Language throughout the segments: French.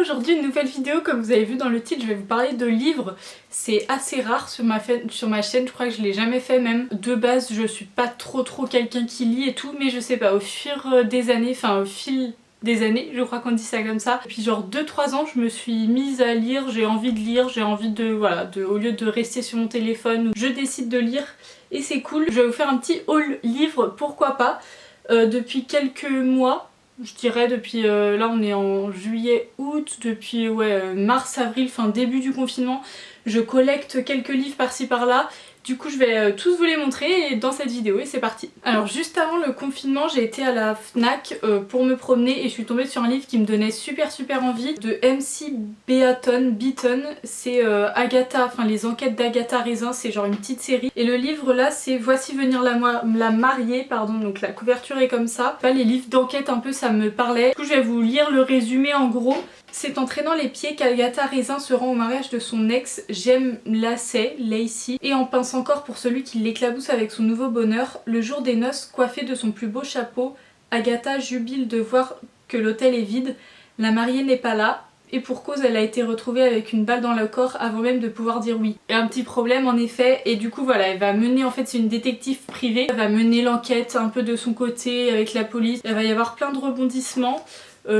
aujourd'hui une nouvelle vidéo. Comme vous avez vu dans le titre, je vais vous parler de livres. C'est assez rare sur ma chaîne, je crois que je l'ai jamais fait même. De base je suis pas trop quelqu'un qui lit et tout, mais je sais pas, au fur des années, enfin au fil des années, je crois qu'on dit ça comme ça. Puis genre 2-3 ans je me suis mise à lire, j'ai envie de lire, j'ai envie de, voilà, au lieu de rester sur mon téléphone, je décide de lire et c'est cool. Je vais vous faire un petit haul livre, pourquoi pas, depuis quelques mois. Je dirais depuis, là on est en juillet, août, depuis mars, avril, enfin début du confinement, je collecte quelques livres par-ci par-là. Du coup je vais tous vous les montrer dans cette vidéo et c'est parti. Alors juste avant le confinement j'ai été à la Fnac pour me promener et je suis tombée sur un livre qui me donnait super envie de MC Beaton. C'est Agatha, enfin les enquêtes d'Agatha Raisin, c'est genre une petite série. Et le livre là c'est Voici venir la mariée, pardon, donc la couverture est comme ça. Pas les livres d'enquête un peu ça me parlait. Du coup je vais vous lire le résumé en gros. C'est en traînant les pieds qu'Agatha Raisin se rend au mariage de son ex, Jem Lacey, et en pince encore pour celui qui l'éclabousse avec son nouveau bonheur. Le jour des noces, coiffée de son plus beau chapeau, Agatha jubile de voir que l'hôtel est vide. La mariée n'est pas là, et pour cause elle a été retrouvée avec une balle dans le corps avant même de pouvoir dire oui. Il y a un petit problème en effet, et du coup voilà, elle va mener, en fait c'est une détective privée, elle va mener l'enquête un peu de son côté avec la police, il va y avoir plein de rebondissements.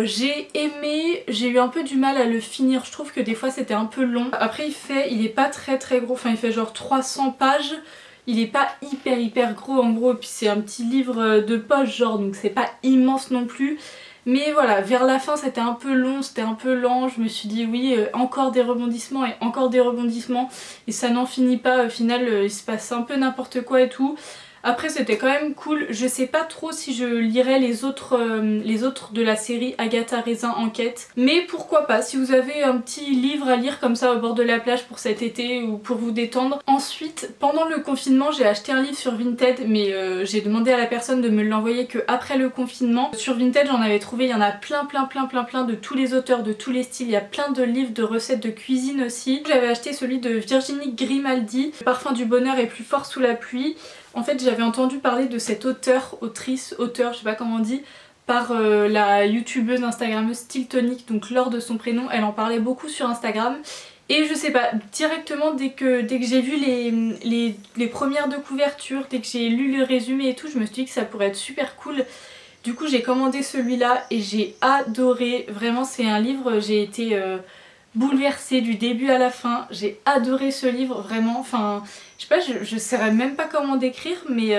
J'ai aimé, j'ai eu un peu du mal à le finir, je trouve que des fois c'était un peu long. Après il est pas très gros, enfin il fait genre 300 pages, il est pas hyper gros en gros, et puis c'est un petit livre de poche genre, donc c'est pas immense non plus. Mais voilà, vers la fin c'était un peu long, c'était un peu lent, je me suis dit oui, encore des rebondissements et encore des rebondissements, et ça n'en finit pas, au final il se passe un peu n'importe quoi et tout. Après c'était quand même cool, je sais pas trop si je lirai les autres de la série Agatha Raisin Enquête, mais pourquoi pas, si vous avez un petit livre à lire comme ça au bord de la plage pour cet été ou pour vous détendre. Ensuite, pendant le confinement j'ai acheté un livre sur Vinted, mais j'ai demandé à la personne de me l'envoyer que après le confinement. Sur Vinted j'en avais trouvé, il y en a plein de tous les auteurs, de tous les styles, il y a plein de livres de recettes de cuisine aussi. J'avais acheté celui de Virginie Grimaldi, Le parfum du bonheur est plus fort sous la pluie. En fait j'avais entendu parler de cette auteur, je sais pas comment on dit, par la youtubeuse instagrammeuse Stiltonic, donc Laure de son prénom, elle en parlait beaucoup sur Instagram. Et je sais pas, directement dès que j'ai vu les premières de couverture, dès que j'ai lu le résumé et tout, je me suis dit que ça pourrait être super cool. Du coup j'ai commandé celui-là et j'ai adoré, vraiment c'est un livre, j'ai été bouleversée du début à la fin, j'ai adoré ce livre vraiment, enfin je sais pas, je saurais même pas comment décrire, mais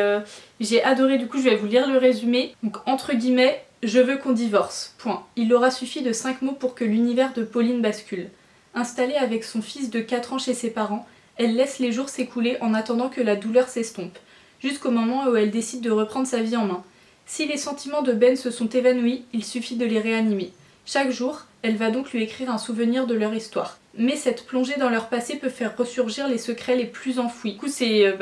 j'ai adoré. Du coup je vais vous lire le résumé. Donc entre guillemets, je veux qu'on divorce, point. Il aura suffi de 5 mots pour que l'univers de Pauline bascule. Installée avec son fils de 4 ans chez ses parents, elle laisse les jours s'écouler en attendant que la douleur s'estompe, jusqu'au moment où elle décide de reprendre sa vie en main. Si les sentiments de Ben se sont évanouis, il suffit de les réanimer. Chaque jour, elle va donc lui écrire un souvenir de leur histoire. Mais cette plongée dans leur passé peut faire ressurgir les secrets les plus enfouis. Du coup c'est,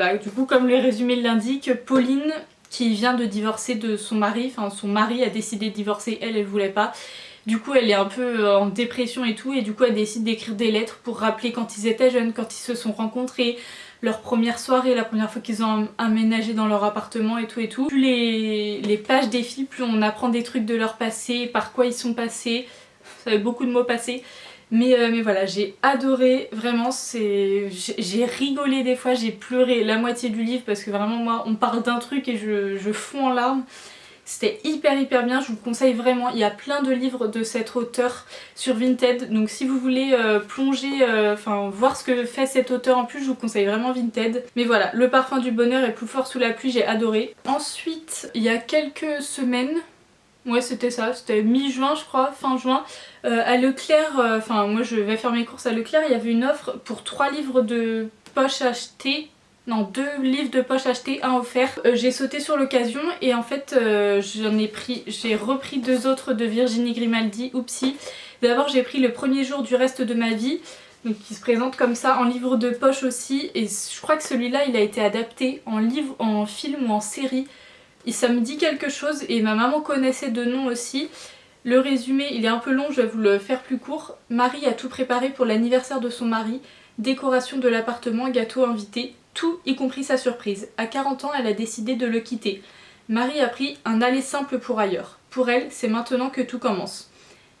comme le résumé l'indique, Pauline qui vient de divorcer de son mari, enfin son mari a décidé de divorcer, elle voulait pas. Du coup elle est un peu en dépression et tout, et du coup elle décide d'écrire des lettres pour rappeler quand ils étaient jeunes, quand ils se sont rencontrés, leur première soirée, la première fois qu'ils ont aménagé dans leur appartement et tout et tout. Plus les pages défilent, plus on apprend des trucs de leur passé, par quoi ils sont passés, ça avait beaucoup de mots passés. Mais voilà, j'ai adoré, vraiment, j'ai rigolé des fois, j'ai pleuré la moitié du livre parce que vraiment moi on parle d'un truc et je fonds en larmes. C'était hyper bien, je vous le conseille vraiment. Il y a plein de livres de cet auteur sur Vinted, donc si vous voulez plonger, voir ce que fait cet auteur en plus, je vous conseille vraiment Vinted. Mais voilà, Le parfum du bonheur est plus fort sous la pluie, j'ai adoré. Ensuite, il y a quelques semaines, ouais c'était ça, c'était mi-juin je crois, fin juin, à Leclerc, moi je vais faire mes courses à Leclerc, il y avait une offre pour 3 livres de poche achetés. Non, 2 livres de poche achetés, 1 offert. J'ai sauté sur l'occasion et en fait j'ai repris 2 autres de Virginie Grimaldi, oupsie. D'abord j'ai pris Le premier jour du reste de ma vie, donc qui se présente comme ça en livre de poche aussi, et je crois que celui-là il a été adapté en film ou en série. Et ça me dit quelque chose et ma maman connaissait de nom aussi. Le résumé il est un peu long, je vais vous le faire plus court. Marie a tout préparé pour l'anniversaire de son mari, décoration de l'appartement, gâteau invité, tout y compris sa surprise. À 40 ans elle a décidé de le quitter. Marie a pris un aller simple pour ailleurs. Pour elle c'est maintenant que tout commence.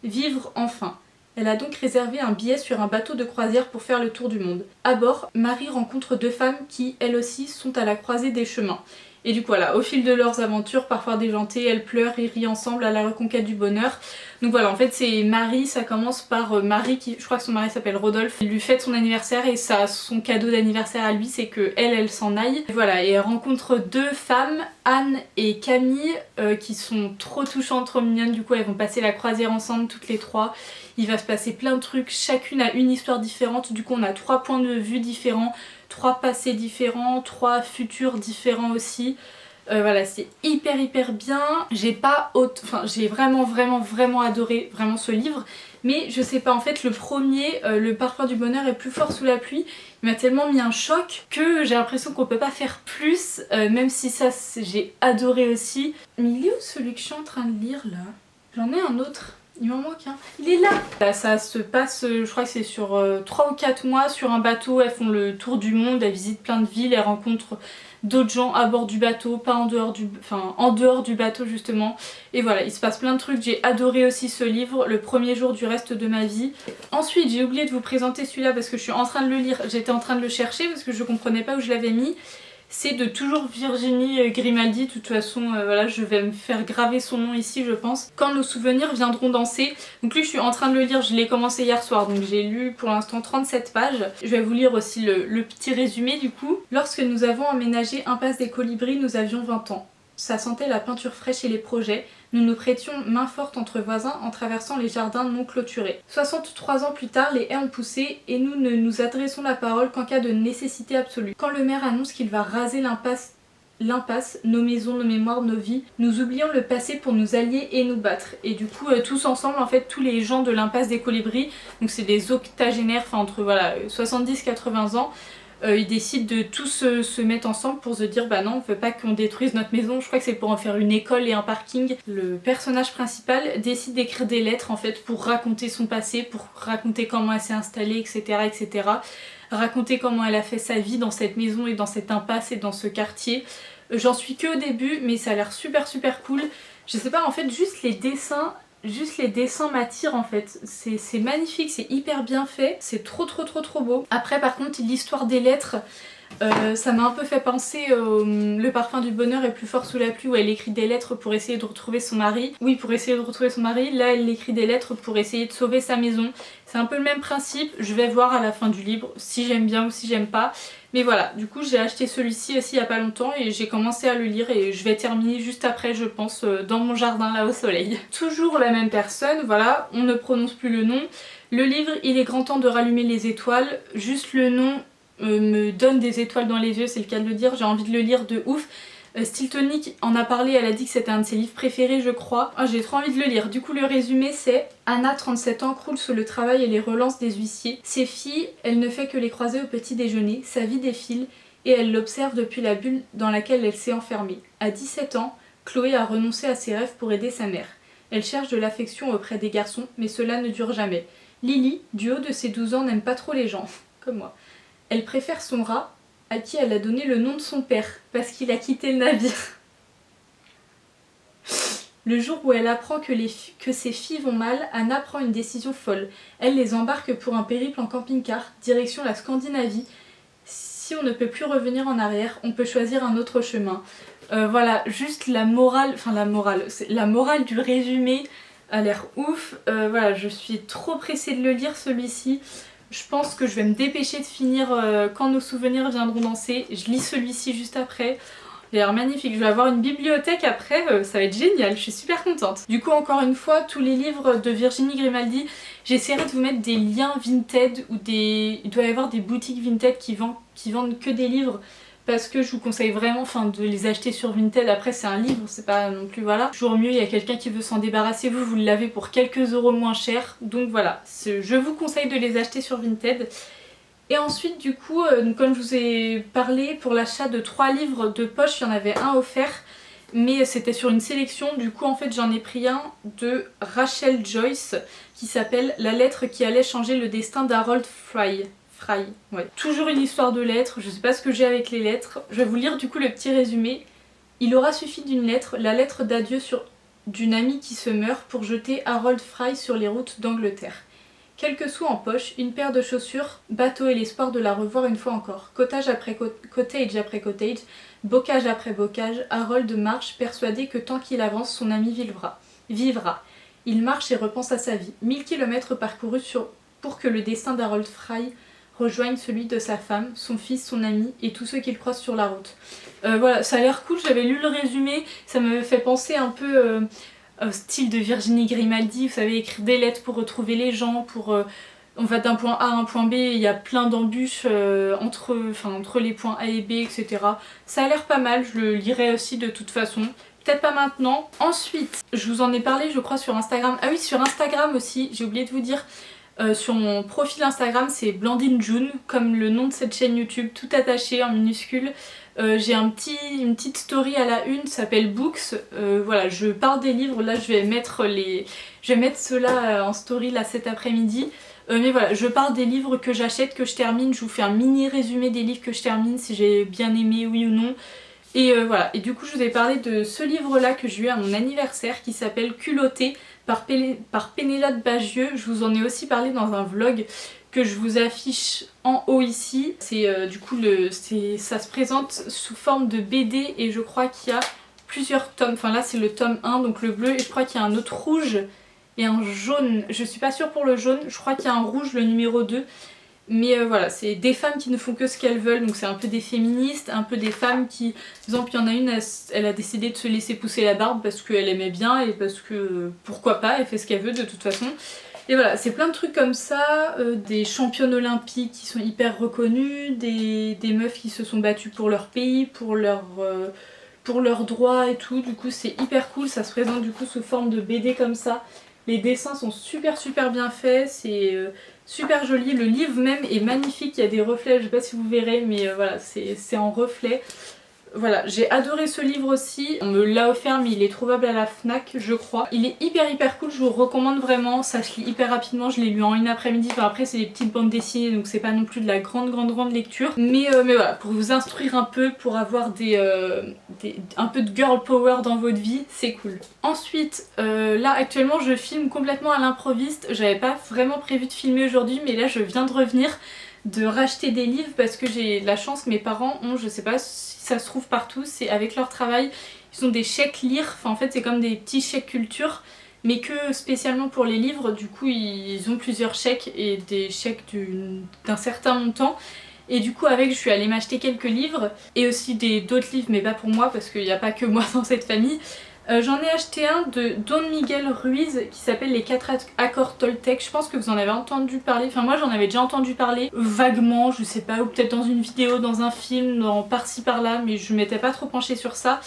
Vivre enfin. Elle a donc réservé un billet sur un bateau de croisière pour faire le tour du monde. À bord, Marie rencontre deux femmes qui, elles aussi, sont à la croisée des chemins. Et du coup voilà, au fil de leurs aventures, parfois déjantées, elles pleurent et rient ensemble à la reconquête du bonheur. Donc voilà, en fait c'est Marie, ça commence par Marie qui, je crois que son mari s'appelle Rodolphe, elle lui fête son anniversaire et ça, son cadeau d'anniversaire à lui c'est que elle s'en aille. Et voilà, et elle rencontre deux femmes, Anne et Camille, qui sont trop touchantes, trop mignonnes, du coup elles vont passer la croisière ensemble toutes les trois. Il va se passer plein de trucs, chacune a une histoire différente, du coup on a 3 points de vue différents, 3 passés différents, 3 futurs différents aussi. Voilà, c'est hyper bien. J'ai vraiment adoré vraiment ce livre. Mais je sais pas, en fait le premier, le parfum du bonheur est plus fort sous la pluie. Il m'a tellement mis un choc que j'ai l'impression qu'on peut pas faire plus. Même si ça j'ai adoré aussi. Mais il est où celui que je suis en train de lire là? J'en ai un autre. Il m'en manque un. Il est là. Là ça se passe, je crois que c'est sur 3 ou 4 mois sur un bateau. Elles font le tour du monde, elles visitent plein de villes, elles rencontrent d'autres gens à bord du bateau, pas en dehors du... enfin en dehors du bateau justement. Et voilà, il se passe plein de trucs. J'ai adoré aussi ce livre, le premier jour du reste de ma vie. Ensuite j'ai oublié de vous présenter celui-là parce que je suis en train de le lire. J'étais en train de le chercher parce que je comprenais pas où je l'avais mis. C'est de toujours Virginie Grimaldi, de toute façon voilà, je vais me faire graver son nom ici je pense. Quand nos souvenirs viendront danser. Donc lui je suis en train de le lire, je l'ai commencé hier soir, donc j'ai lu pour l'instant 37 pages. Je vais vous lire aussi le petit résumé du coup. Lorsque nous avons emménagé Impasse des Colibris, nous avions 20 ans. Ça sentait la peinture fraîche et les projets. Nous nous prêtions main forte entre voisins en traversant les jardins non clôturés. 63 ans plus tard, les haies ont poussé et nous ne nous adressons la parole qu'en cas de nécessité absolue. Quand le maire annonce qu'il va raser l'impasse, nos maisons, nos mémoires, nos vies, nous oublions le passé pour nous allier et nous battre. Et du coup, tous ensemble, en fait, tous les gens de l'impasse des Colibris, donc c'est des octogénaires, enfin entre voilà, 70-80 ans, ils décident de tous se mettre ensemble pour se dire bah non on veut pas qu'on détruise notre maison, je crois que c'est pour en faire une école et un parking. Le personnage principal décide d'écrire des lettres en fait pour raconter son passé, pour raconter comment elle s'est installée, etc. Raconter comment elle a fait sa vie dans cette maison et dans cette impasse et dans ce quartier. J'en suis que au début mais ça a l'air super cool. Je sais pas, en fait juste les dessins m'attirent en fait, c'est magnifique, c'est hyper bien fait, c'est trop beau. Après par contre l'histoire des lettres, ça m'a un peu fait penser au Le parfum du bonheur est plus fort sous la pluie où elle écrit des lettres pour essayer de retrouver son mari. Oui, pour essayer de retrouver son mari, là elle écrit des lettres pour essayer de sauver sa maison. C'est un peu le même principe, je vais voir à la fin du livre si j'aime bien ou si j'aime pas. Mais voilà, du coup j'ai acheté celui-ci aussi il y a pas longtemps et j'ai commencé à le lire et je vais terminer juste après je pense dans mon jardin là au soleil. Toujours la même personne, voilà, on ne prononce plus le nom. Le livre Il est grand temps de rallumer les étoiles, juste le nom me donne des étoiles dans les yeux, c'est le cas de le dire, j'ai envie de le lire de ouf. Stiltonic en a parlé, elle a dit que c'était un de ses livres préférés je crois. Ah, j'ai trop envie de le lire. Du coup le résumé c'est: Anna, 37 ans, croule sous le travail et les relances des huissiers. Ses filles, elle ne fait que les croiser au petit déjeuner, sa vie défile et elle l'observe depuis la bulle dans laquelle elle s'est enfermée. À 17 ans, Chloé a renoncé à ses rêves pour aider sa mère. Elle cherche de l'affection auprès des garçons mais cela ne dure jamais. Lily, du haut de ses 12 ans, n'aime pas trop les gens, comme moi. Elle préfère son rat, à qui elle a donné le nom de son père, parce qu'il a quitté le navire. Le jour où elle apprend que ses filles vont mal, Anna prend une décision folle. Elle les embarque pour un périple en camping-car, direction la Scandinavie. Si on ne peut plus revenir en arrière, on peut choisir un autre chemin. Voilà, juste la morale du résumé a l'air ouf. Voilà, je suis trop pressée de le lire celui-ci. Je pense que je vais me dépêcher de finir quand nos souvenirs viendront danser. Je lis celui-ci juste après. Il a l'air magnifique. Je vais avoir une bibliothèque après, ça va être génial, je suis super contente. Du coup encore une fois, tous les livres de Virginie Grimaldi, j'essaierai de vous mettre des liens Vinted ou des... Il doit y avoir des boutiques Vinted qui vendent que des livres. Parce que je vous conseille vraiment de les acheter sur Vinted. Après c'est un livre, c'est pas non plus voilà. Toujours mieux, il y a quelqu'un qui veut s'en débarrasser, vous l'avez pour quelques euros moins cher. Donc voilà, je vous conseille de les acheter sur Vinted. Et ensuite du coup, comme je vous ai parlé, pour l'achat de 3 livres de poche, il y en avait un offert. Mais c'était sur une sélection, du coup en fait j'en ai pris un de Rachel Joyce qui s'appelle La lettre qui allait changer le destin d'Harold Fry. Ouais. Toujours une histoire de lettres, je sais pas ce que j'ai avec les lettres. Je vais vous lire du coup le petit résumé. Il aura suffi d'une lettre, la lettre d'adieu d'une amie qui se meurt pour jeter Harold Fry sur les routes d'Angleterre. Quelques sous en poche, une paire de chaussures, bateau et l'espoir de la revoir une fois encore. Cottage après cottage après cottage, bocage après bocage, Harold marche, persuadé que tant qu'il avance, son ami vivra. Il marche et repense à sa vie. 1000 kilomètres parcourus pour que le destin d'Harold Fry rejoigne celui de sa femme, son fils, son ami et tous ceux qu'il croise sur la route. Voilà, ça a l'air cool, j'avais lu le résumé, ça me fait penser un peu au style de Virginie Grimaldi, vous savez, écrire des lettres pour retrouver les gens, on va d'un point A à un point B, il y a plein d'embûches entre les points A et B, etc. Ça a l'air pas mal, je le lirai aussi de toute façon. Peut-être pas maintenant. Ensuite, je vous en ai parlé je crois sur Instagram. Ah oui, sur Instagram aussi, j'ai oublié de vous dire. Sur mon profil Instagram c'est Blandine June, comme le nom de cette chaîne YouTube, tout attaché en minuscule. J'ai une petite story à la une, ça s'appelle Books. Voilà, je parle des livres, là je vais mettre ceux-là en story là cet après-midi. Mais voilà, je parle des livres que j'achète, que je termine, je vous fais un mini résumé des livres que je termine, si j'ai bien aimé, oui ou non. Et voilà, et du coup je vous ai parlé de ce livre-là que j'ai eu à mon anniversaire qui s'appelle Culotté par Pénélope Bagieux. Je vous en ai aussi parlé dans un vlog que je vous affiche en haut ici. C'est du coup ça se présente sous forme de BD et je crois qu'il y a plusieurs tomes. Enfin là c'est le tome 1, donc le bleu, et je crois qu'il y a un autre rouge et un jaune. Je suis pas sûre pour le jaune, je crois qu'il y a un rouge, le numéro 2. Mais voilà, c'est des femmes qui ne font que ce qu'elles veulent, donc c'est un peu des féministes, un peu des femmes qui... Par exemple, il y en a une, elle a décidé de se laisser pousser la barbe parce qu'elle aimait bien et parce que pourquoi pas, elle fait ce qu'elle veut de toute façon. Et voilà, c'est plein de trucs comme ça, des championnes olympiques qui sont hyper reconnues, des meufs qui se sont battues pour leur pays, pour leurs droits et tout. Du coup c'est hyper cool, ça se présente du coup sous forme de BD comme ça. Les dessins sont super bien faits, c'est super joli, le livre même est magnifique, il y a des reflets, je sais pas si vous verrez, mais voilà, c'est en reflet. Voilà, j'ai adoré ce livre aussi, on me l'a offert mais il est trouvable à la Fnac je crois. Il est hyper cool, je vous le recommande vraiment, ça se lit hyper rapidement, je l'ai lu en une après-midi, enfin après c'est des petites bandes dessinées donc c'est pas non plus de la grande lecture. Mais voilà, pour vous instruire un peu, pour avoir un peu de girl power dans votre vie, c'est cool. Ensuite, là actuellement je filme complètement à l'improviste, j'avais pas vraiment prévu de filmer aujourd'hui mais là je viens de revenir de racheter des livres parce que j'ai de la chance, mes parents ont, je sais pas si ça se trouve partout, c'est avec leur travail, ils ont des chèques lire, enfin en fait c'est comme des petits chèques culture mais que spécialement pour les livres, du coup ils ont plusieurs chèques et des chèques d'un certain montant. Et du coup avec je suis allée m'acheter quelques livres et aussi d'autres livres mais pas pour moi parce qu'il n'y a pas que moi dans cette famille. J'en ai acheté un de Don Miguel Ruiz qui s'appelle Les 4 accords Toltec. Je pense que vous en avez entendu parler, enfin moi j'en avais déjà entendu parler vaguement, je sais pas, ou peut-être dans une vidéo, dans un film, par-ci par-là, mais je m'étais pas trop penchée sur ça.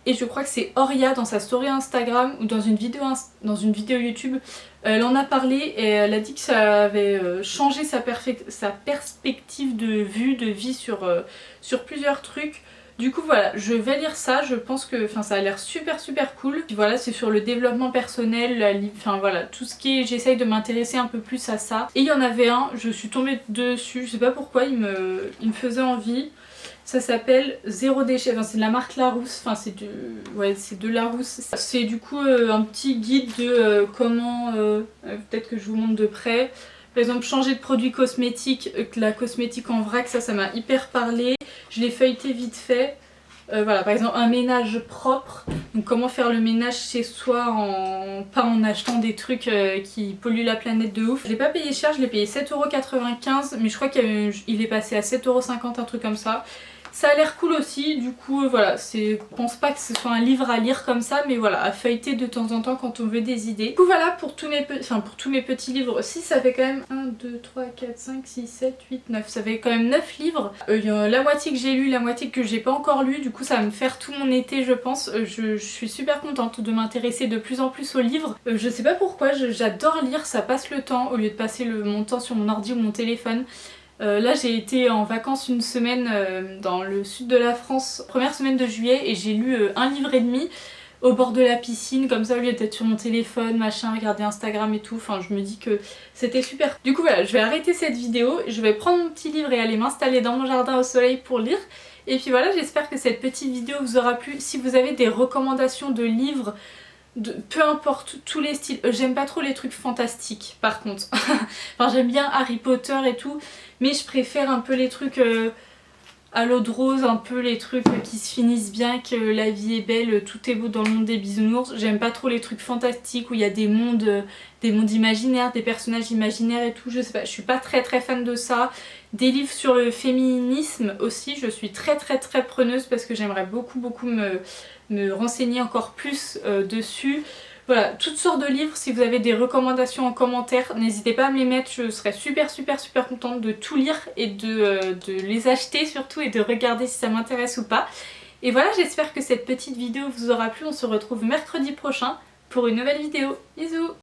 Et je crois que c'est Oria dans sa story Instagram ou dans une vidéo YouTube, elle en a parlé et elle a dit que ça avait changé sa perspective de vue, de vie sur plusieurs trucs. Du coup voilà, je vais lire ça, je pense que ça a l'air super cool. Puis voilà, c'est sur le développement personnel, enfin voilà, tout ce qui est, j'essaye de m'intéresser un peu plus à ça. Et il y en avait un, je suis tombée dessus, je sais pas pourquoi, il me faisait envie. Ça s'appelle Zéro déchet, enfin, c'est de la marque Larousse, enfin c'est de Larousse. C'est du coup un petit guide de comment, peut-être que je vous montre de près. Par exemple changer de produit cosmétique, la cosmétique en vrac, ça m'a hyper parlé. Je l'ai feuilleté vite fait. Voilà, par exemple un ménage propre, donc comment faire le ménage chez soi pas en achetant des trucs qui polluent la planète de ouf. Je l'ai pas payé cher, je l'ai payé 7,95 €, mais je crois qu'il est passé à 7,50 €, un truc comme ça. Ça a l'air cool aussi, du coup voilà, je pense pas que ce soit un livre à lire comme ça, mais voilà, à feuilleter de temps en temps quand on veut des idées. Du coup voilà pour tous mes petits livres. Si ça fait quand même 1, 2, 3, 4, 5, 6, 7, 8, 9, ça fait quand même 9 livres. Il y a la moitié que j'ai lu, la moitié que j'ai pas encore lu, du coup ça va me faire tout mon été je pense. Je suis super contente de m'intéresser de plus en plus aux livres. Je sais pas pourquoi, j'adore lire, ça passe le temps au lieu de passer mon temps sur mon ordi ou mon téléphone. Là j'ai été en vacances une semaine dans le sud de la France, première semaine de juillet, et j'ai lu un livre et demi au bord de la piscine, comme ça au lieu d'être sur mon téléphone, machin, regarder Instagram et tout, enfin je me dis que c'était super. Du coup voilà, je vais arrêter cette vidéo, je vais prendre mon petit livre et aller m'installer dans mon jardin au soleil pour lire. Et puis voilà, j'espère que cette petite vidéo vous aura plu. Si vous avez des recommandations de livres peu importe tous les styles. J'aime pas trop les trucs fantastiques par contre. Enfin j'aime bien Harry Potter et tout, mais je préfère un peu les trucs à l'eau de rose, un peu les trucs qui se finissent bien, que la vie est belle, tout est beau dans le monde des bisounours. J'aime pas trop les trucs fantastiques où il y a des mondes imaginaires, des personnages imaginaires et tout, je sais pas, je suis pas très fan de ça. Des livres sur le féminisme aussi, je suis très preneuse parce que j'aimerais beaucoup me renseigner encore plus dessus. Voilà, toutes sortes de livres, si vous avez des recommandations en commentaire, n'hésitez pas à me les mettre, je serais super contente de tout lire et de les acheter surtout et de regarder si ça m'intéresse ou pas. Et voilà, j'espère que cette petite vidéo vous aura plu, on se retrouve mercredi prochain pour une nouvelle vidéo. Bisous!